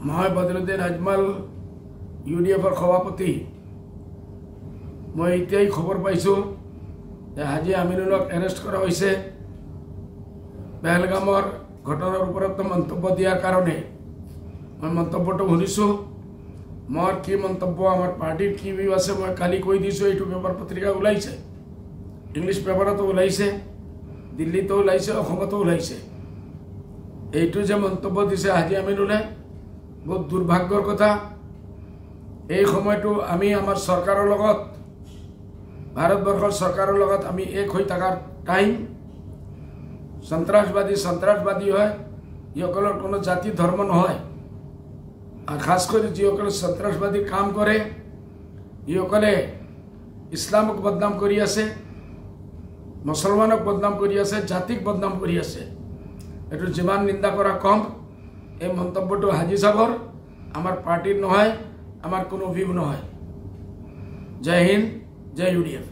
মই বদৰুদ্দিন আজমল ইউডিএফৰ সভাপতি মই এতিয়াই খবৰ পাইছোঁ যে হাজী আমিনুলক এৰেষ্ট কৰা হৈছে পেহেলগামৰ ঘটনাৰ ওপৰত মন্তব্য দিয়াৰ কাৰণে মই মন্তব্যটো শুনিছোঁ মোৰ কি মন্তব্য আমাৰ পাৰ্টিৰ কি ভিউ আছে মই কালি কৈ দিছোঁ এইটো পেপাৰ পত্ৰিকা ওলাইছে ইংলিছ পেপাৰতো ওলাইছে দিল্লীতো ওলাইছে অসমতো ওলাইছে এইটো যে মন্তব্য দিছে হাজী আমিনুলে বহুত দুৰ্ভাগ্যৰ কথা এই সময়টো আমি আমাৰ চৰকাৰৰ লগত ভাৰতবৰ্ষৰ চৰকাৰৰ লগত আমি এক হৈ থকাৰ টাইম সন্ত্ৰাসবাদী হয় ইসকলৰ কোনো জাতি ধৰ্ম নহয় আৰ খাস কৰে যিসকলে সন্ত্ৰাসবাদী কাম কৰে ইসকলে ইসলামক বদনাম কৰি আছে মুসলমানক বদনাম কৰি আছে জাতিক বদনাম কৰি আছে এটো যিমান নিন্দা কৰা কম এই মন্তব্যটো হাজী সাহেবৰ আমাৰ পাৰ্টিৰ নহয় আমাৰ কোনো ভিউ নহয় জয় হিন্দ জয় ইউডিএফ